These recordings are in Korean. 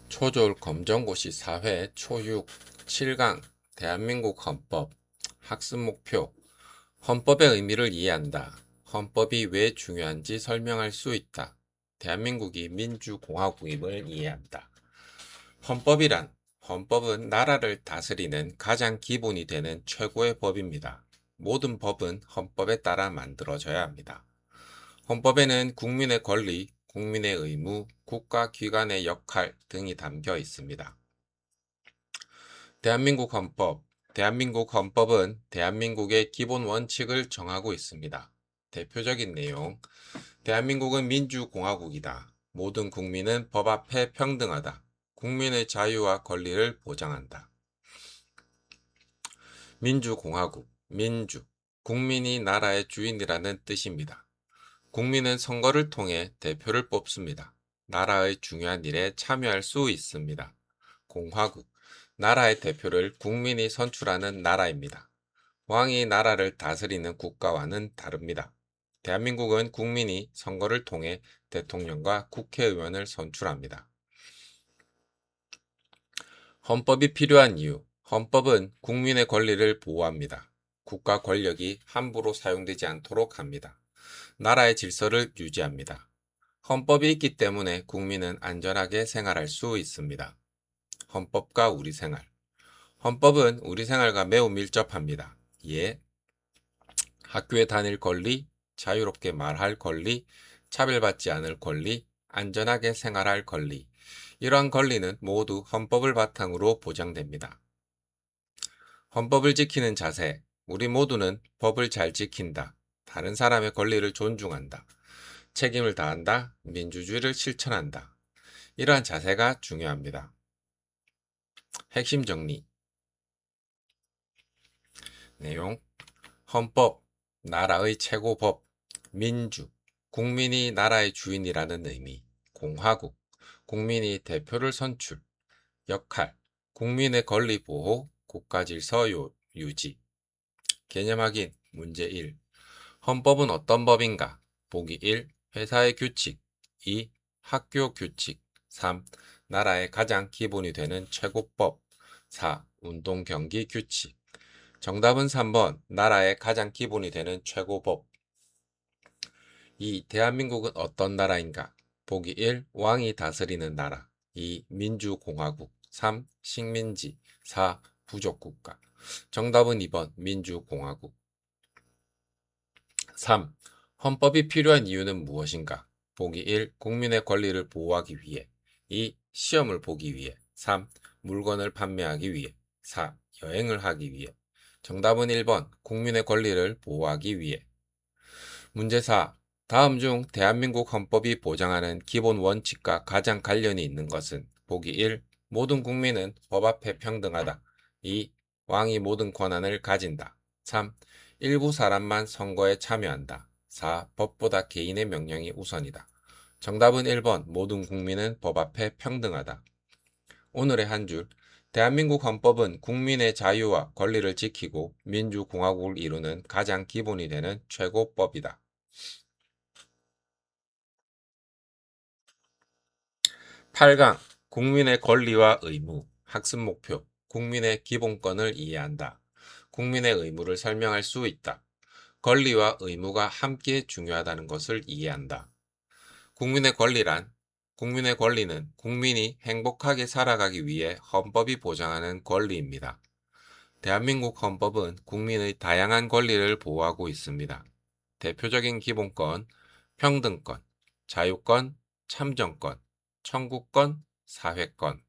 초졸 검정고시 4회 초6 7강 대한민국 헌법 학습 목표 헌법의 의미를 이해한다. 헌법이 왜 중요한지 설명할 수 있다. 대한민국이 민주공화국임을 이해한다. 헌법은 나라를 다스리는 가장 기본이 되는 최고의 법입니다. 모든 법은 헌법에 따라 만들어져야 합니다. 헌법에는 국민의 권리, 국민의 의무, 국가기관의 역할 등이 담겨 있습니다. 대한민국 헌법. 대한민국 헌법은 대한민국의 기본 원칙을 정하고 있습니다. 대표적인 내용. 대한민국은 민주공화국이다. 모든 국민은 법 앞에 평등하다. 국민의 자유와 권리를 보장한다. 민주공화국. 민주. 국민이 나라의 주인이라는 뜻입니다. 국민은 선거를 통해 대표를 뽑습니다. 나라의 중요한 일에 참여할 수 있습니다. 공화국. 나라의 대표를 국민이 선출하는 나라입니다. 왕이 나라를 다스리는 국가와는 다릅니다. 대한민국은 국민이 선거를 통해 대통령과 국회의원을 선출합니다. 헌법이 필요한 이유. 헌법은 국민의 권리를 보호합니다. 국가 권력이 함부로 사용되지 않도록 합니다. 나라의 질서를 유지합니다. 헌법이 있기 때문에 국민은 안전하게 생활할 수 있습니다. 헌법과 우리 생활. 헌법은 우리 생활과 매우 밀접합니다. 예, 학교에 다닐 권리, 자유롭게 말할 권리, 차별받지 않을 권리, 안전하게 생활할 권리. 이러한 권리는 모두 헌법을 바탕으로 보장됩니다. 헌법을 지키는 자세. 우리 모두는 법을 잘 지킨다. 다른 사람의 권리를 존중한다. 책임을 다한다. 민주주의를 실천한다. 이러한 자세가 중요합니다. 핵심 정리. 내용. 헌법, 나라의 최고법. 민주, 국민이 나라의 주인이라는 의미. 공화국, 국민이 대표를 선출. 역할, 국민의 권리 보호, 국가 질서 유지. 개념 확인. 문제 1. 헌법은 어떤 법인가? 보기 1. 회사의 규칙. 2. 학교 규칙. 3. 나라의 가장 기본이 되는 최고법. 4. 운동 경기 규칙. 정답은 3번. 나라의 가장 기본이 되는 최고법. 2. 대한민국은 어떤 나라인가? 보기 1. 왕이 다스리는 나라. 2. 민주공화국. 3. 식민지. 4. 부족국가. 정답은 2번. 민주공화국. 3. 헌법이 필요한 이유는 무엇인가? 보기 1. 국민의 권리를 보호하기 위해. 2. 시험을 보기 위해. 3. 물건을 판매하기 위해. 4. 여행을 하기 위해. 정답은 1번. 국민의 권리를 보호하기 위해. 문제 4. 다음 중 대한민국 헌법이 보장하는 기본 원칙과 가장 관련이 있는 것은 보기 1. 모든 국민은 법 앞에 평등하다. 2. 왕이 모든 권한을 가진다. 3. 일부 사람만 선거에 참여한다. 4. 법보다 개인의 명령이 우선이다. 정답은 1번. 모든 국민은 법 앞에 평등하다. 오늘의 한 줄. 대한민국 헌법은 국민의 자유와 권리를 지키고 민주공화국을 이루는 가장 기본이 되는 최고법이다. 8강. 국민의 권리와 의무. 학습 목표. 국민의 기본권을 이해한다. 국민의 의무를 설명할 수 있다. 권리와 의무가 함께 중요하다는 것을 이해한다. 국민의 권리는 국민이 행복하게 살아가기 위해 헌법이 보장하는 권리입니다. 대한민국 헌법은 국민의 다양한 권리를 보호하고 있습니다. 대표적인 기본권, 평등권, 자유권, 참정권, 청구권, 사회권.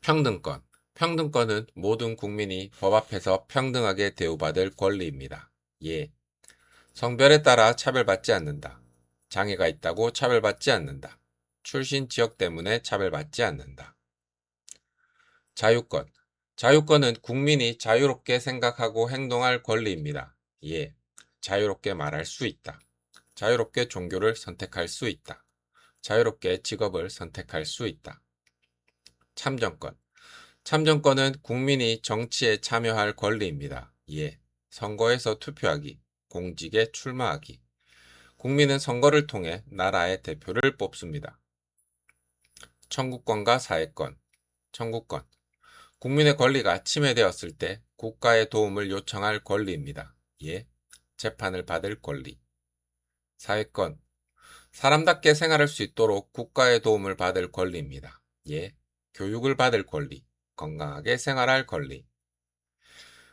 평등권. 평등권은 모든 국민이 법 앞에서 평등하게 대우받을 권리입니다. 예. 성별에 따라 차별받지 않는다. 장애가 있다고 차별받지 않는다. 출신 지역 때문에 차별받지 않는다. 자유권. 자유권은 국민이 자유롭게 생각하고 행동할 권리입니다. 예. 자유롭게 말할 수 있다. 자유롭게 종교를 선택할 수 있다. 자유롭게 직업을 선택할 수 있다. 참정권. 참정권은 국민이 정치에 참여할 권리입니다. 예. 선거에서 투표하기, 공직에 출마하기. 국민은 선거를 통해 나라의 대표를 뽑습니다. 청구권과 사회권. 청구권. 국민의 권리가 침해되었을 때 국가의 도움을 요청할 권리입니다. 예. 재판을 받을 권리. 사회권. 사람답게 생활할 수 있도록 국가의 도움을 받을 권리입니다. 예. 교육을 받을 권리. 건강하게 생활할 권리.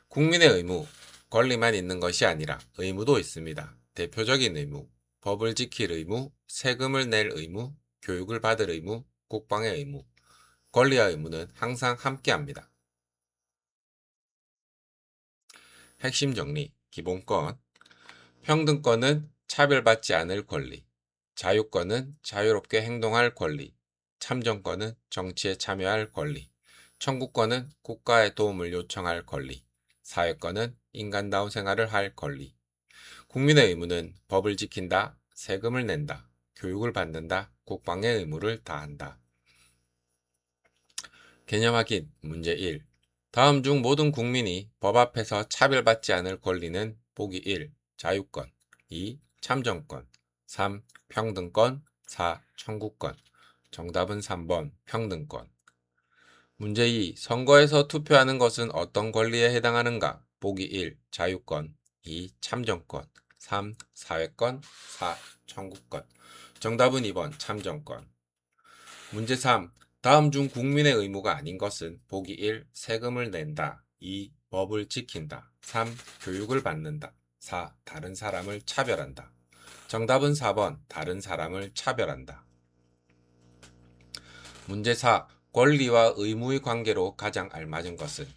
국민의 의무. 권리만 있는 것이 아니라 의무도 있습니다. 대표적인 의무. 법을 지킬 의무, 세금을 낼 의무, 교육을 받을 의무, 국방의 의무. 권리와 의무는 항상 함께합니다. 핵심 정리. 기본권. 평등권은 차별받지 않을 권리. 자유권은 자유롭게 행동할 권리. 참정권은 정치에 참여할 권리. 청구권은 국가의 도움을 요청할 권리. 사회권은 인간다운 생활을 할 권리. 국민의 의무는 법을 지킨다, 세금을 낸다, 교육을 받는다, 국방의 의무를 다한다. 개념 확인 문제 1. 다음 중 모든 국민이 법 앞에서 차별받지 않을 권리는 보기 1. 자유권 2. 참정권 3. 평등권 4. 청구권. 정답은 3번 평등권. 문제 2. 선거에서 투표하는 것은 어떤 권리에 해당하는가? 보기 1. 자유권 2. 참정권 3. 사회권 4. 청구권. 정답은 2번 참정권. 문제 3. 다음 중 국민의 의무가 아닌 것은 보기 1. 세금을 낸다 2. 법을 지킨다 3. 교육을 받는다 4. 다른 사람을 차별한다. 정답은 4번 다른 사람을 차별한다. 문제 4. 권리와 의무의 관계로 가장 알맞은 것은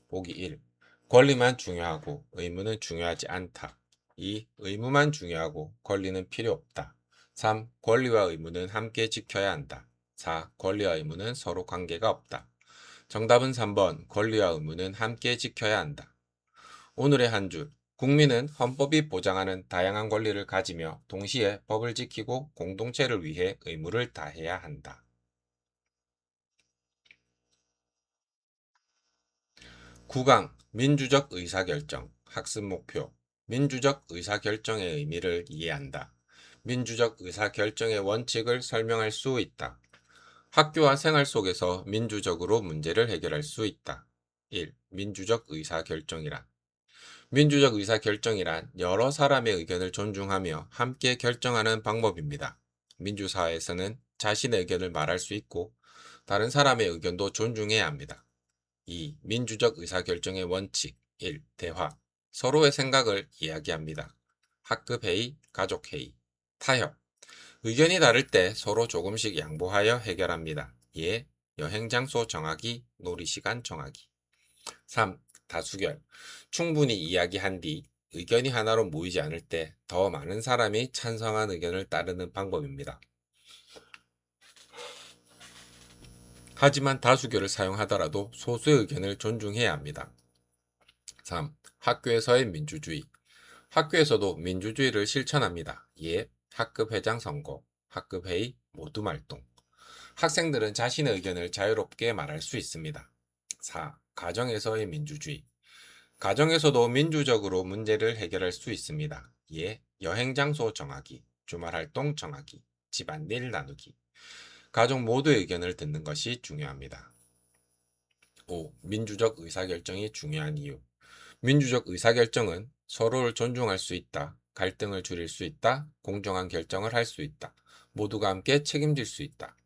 보기 1. 권리만 중요하고 의무는 중요하지 않다. 2. 의무만 중요하고 권리는 필요 없다. 3. 권리와 의무는 함께 지켜야 한다. 4. 권리와 의무는 서로 관계가 없다. 정답은 3번 권리와 의무는 함께 지켜야 한다. 오늘의 한 줄. 국민은 헌법이 보장하는 다양한 권리를 가지며 동시에 법을 지키고 공동체를 위해 의무를 다해야 한다. 구강 민주적 의사결정 학습 목표 민주적 의사결정의 의미를 이해한다. 민주적 의사결정의 원칙을 설명할 수 있다. 학교와 생활 속에서 민주적으로 문제를 해결할 수 있다. 1. 민주적 의사결정이란 민주적 의사결정이란 여러 사람의 의견을 존중하며 함께 결정하는 방법입니다. 민주사회에서는 자신의 의견을 말할 수 있고 다른 사람의 의견도 존중해야 합니다. 2. 민주적 의사결정의 원칙 1. 대화 서로의 생각을 이야기합니다. 학급회의, 가족회의, 타협 의견이 다를 때 서로 조금씩 양보하여 해결합니다. 예. 여행장소 정하기, 놀이시간 정하기. 3. 다수결 충분히 이야기한 뒤 의견이 하나로 모이지 않을 때 더 많은 사람이 찬성한 의견을 따르는 방법입니다. 하지만 다수결을 사용하더라도 소수의 의견을 존중해야 합니다. 3. 학교에서의 민주주의 학교에서도 민주주의를 실천합니다. 예. 학급회장 선거, 학급회의, 모두 활동 학생들은 자신의 의견을 자유롭게 말할 수 있습니다. 4. 가정에서의 민주주의 가정에서도 민주적으로 문제를 해결할 수 있습니다. 예. 여행장소 정하기, 주말활동 정하기, 집안일 나누기 가족 모두의 의견을 듣는 것이 중요합니다. 5. 민주적 의사결정이 중요한 이유 민주적 의사결정은 서로를 존중할 수 있다. 갈등을 줄일 수 있다. 공정한 결정을 할 수 있다. 모두가 함께 책임질 수 있다.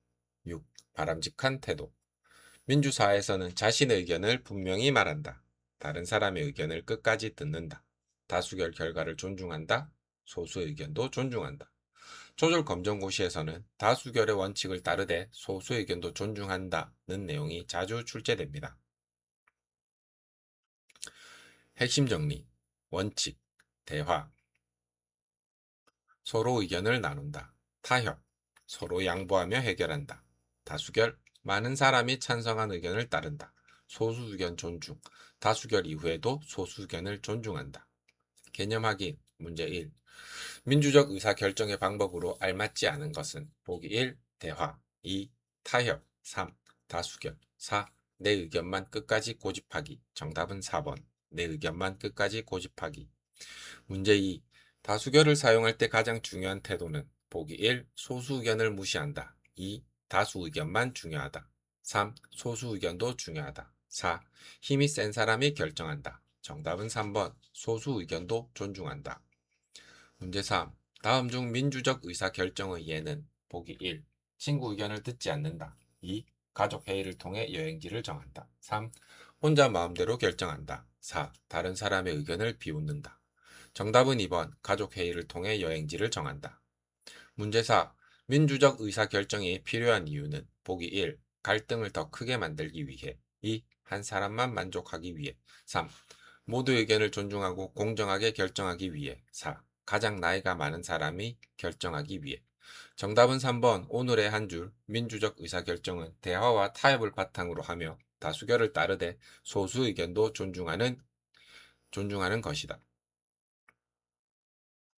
6. 바람직한 태도. 민주사회에서는 자신의 의견을 분명히 말한다. 다른 사람의 의견을 끝까지 듣는다. 다수결 결과를 존중한다. 소수 의견도 존중한다. 조절검정고시에서는 다수결의 원칙을 따르되 소수 의견도 존중한다는 내용이 자주 출제됩니다. 핵심 정리, 원칙, 대화, 서로 의견을 나눈다. 타협, 서로 양보하며 해결한다. 다수결, 많은 사람이 찬성한 의견을 따른다. 소수 의견 존중, 다수결 이후에도 소수 의견을 존중한다. 개념 확인, 문제 1. 민주적 의사결정의 방법으로 알맞지 않은 것은 보기 1. 대화 2. 타협 3. 다수결 4. 내 의견만 끝까지 고집하기 정답은 4번 내 의견만 끝까지 고집하기 문제 2. 다수결을 사용할 때 가장 중요한 태도는 보기 1. 소수 의견을 무시한다 2. 다수 의견만 중요하다. 3. 소수 의견도 중요하다. 4. 힘이 센 사람이 결정한다. 정답은 3번. 소수 의견도 존중한다. 문제 3. 다음 중 민주적 의사결정의 예는 보기 1. 친구 의견을 듣지 않는다. 2. 가족 회의를 통해 여행지를 정한다. 3. 혼자 마음대로 결정한다. 4. 다른 사람의 의견을 비웃는다. 정답은 2번. 가족 회의를 통해 여행지를 정한다. 문제 4. 민주적 의사결정이 필요한 이유는 보기 1. 갈등을 더 크게 만들기 위해. 2. 한 사람만 만족하기 위해. 3. 모두의 의견을 존중하고 공정하게 결정하기 위해. 4. 가장 나이가 많은 사람이 결정하기 위해. 정답은 3번. 오늘의 한 줄. 민주적 의사결정은 대화와 타협을 바탕으로 하며 다수결을 따르되 소수 의견도 존중하는 것이다.